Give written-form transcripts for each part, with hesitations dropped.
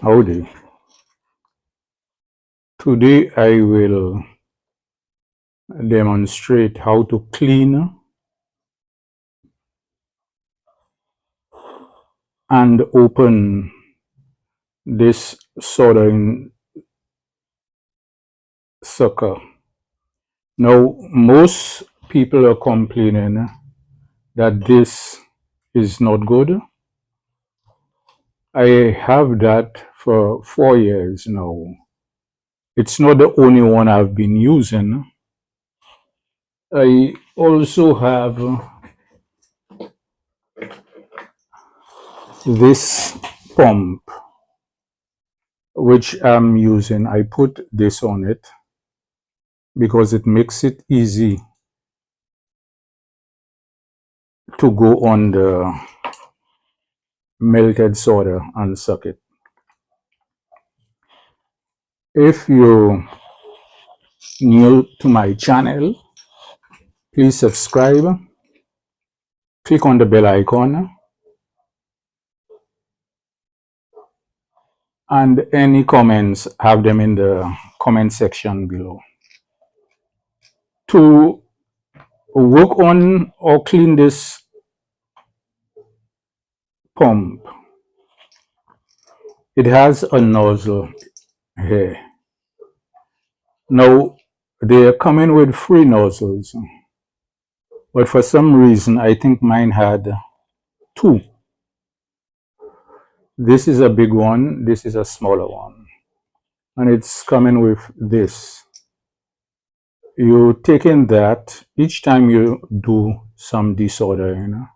Howdy. Today I will demonstrate how to clean and open this soldering sucker. Now, most people are complaining that this is not good. I have that for 4 years now. It's not the only one I've been using. I also have this pump which I'm using. I put this on it because it makes it easy to go on the melted solder and suck it. If you're new to my channel, please subscribe, click on the bell icon, and any comments, have them in the comment section below. To work on or clean this pump, it has a nozzle here. Now, they're coming with 3 nozzles, but for some reason, I think mine had 2. This is a big one, this is a smaller one, and it's coming with this. You take in that each time you do some desoldering,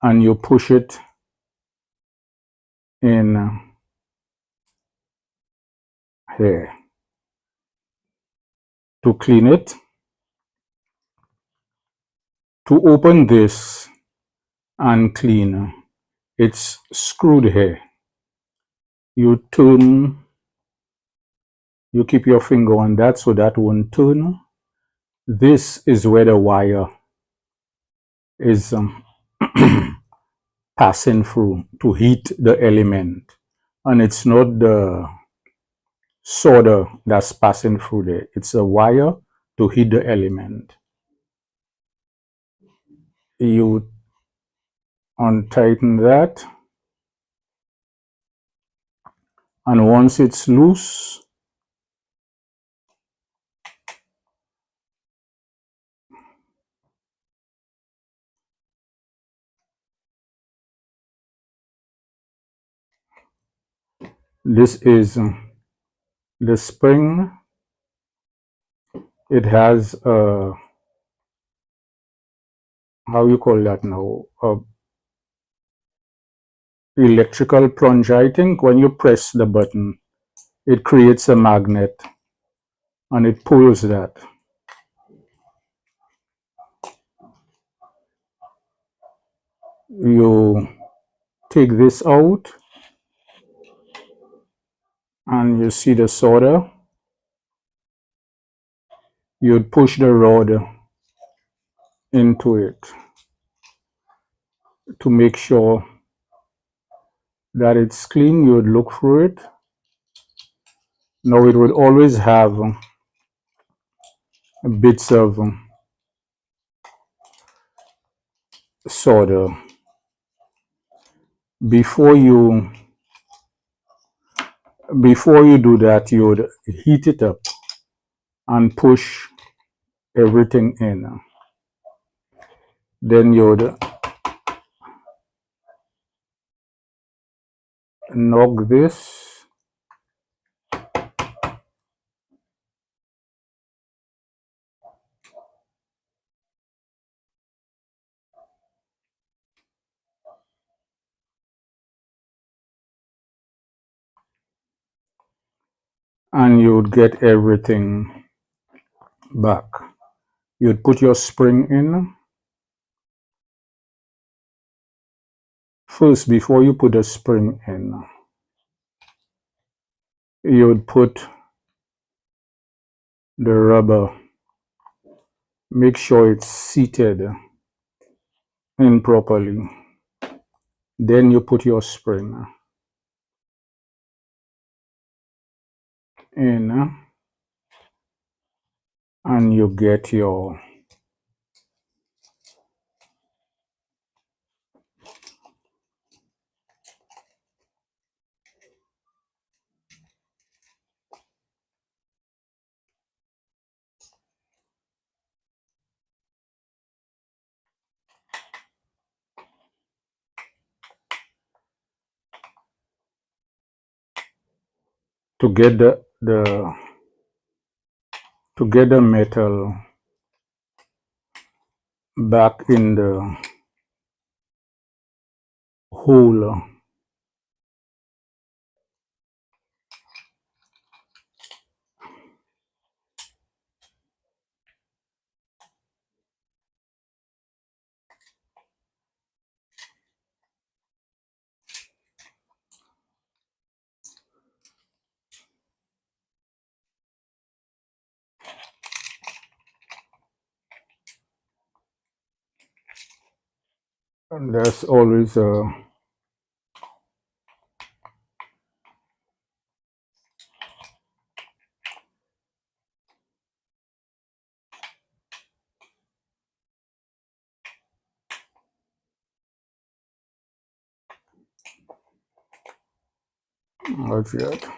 and you push it in here to clean it. To open this and clean, it's screwed here. You turn, you keep your finger on that so that won't turn. This is where the wire is passing through to heat the element, and it's not the solder that's passing through there, it's a wire to heat the element. You untighten that, and once it's loose, this is the spring. It has a, how you call that now, a electrical plunge. I think when you press the button, it creates a magnet and it pulls that. You take this out and you see the solder. You'd push the rod into it to make sure that it's clean. You would look through it. Now it would always have bits of solder. Before you do that, you would heat it up and push everything in. Then you would knock this, and you would get everything back. You'd put your spring in. First, before you put the spring in, you would put the rubber, make sure it's seated in properly. Then you put your spring in and you get your to get the metal back in the hole. And there's always a what's that?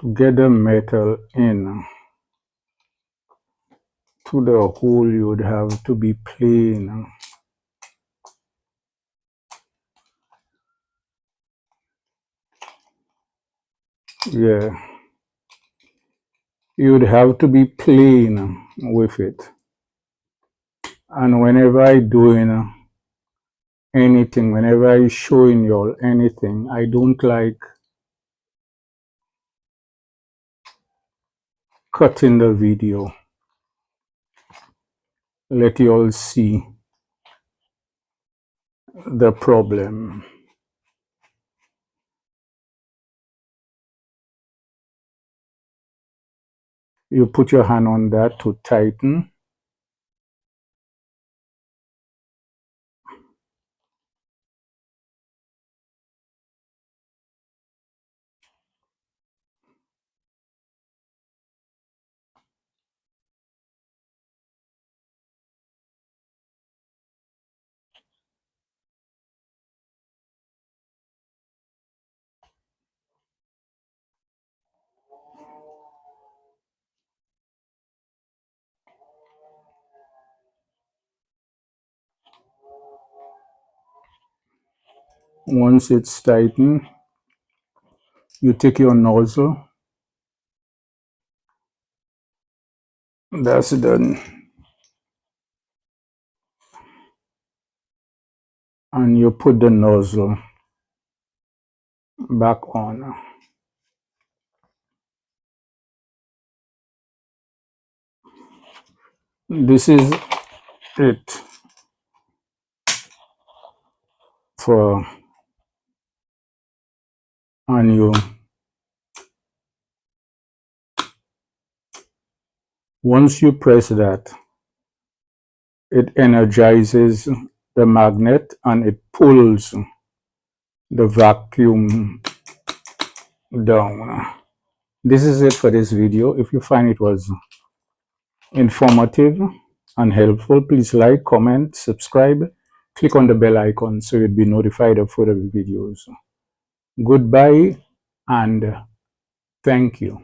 To get the metal in to the hole, you would have to be plain. Yeah, you would have to be plain with it. And whenever I doing anything, whenever I showing y'all anything, I don't like cutting the video. Let y'all see the problem. You put your hand on that to tighten. Once it's tightened, you take your nozzle. That's done. And you put the nozzle back on. This is it for, and you, once you press that, it energizes the magnet and it pulls the vacuum down. This is it for this video. If you find it was informative and helpful, please like, comment, subscribe, click on the bell icon so you'll be notified of further videos. Goodbye and thank you.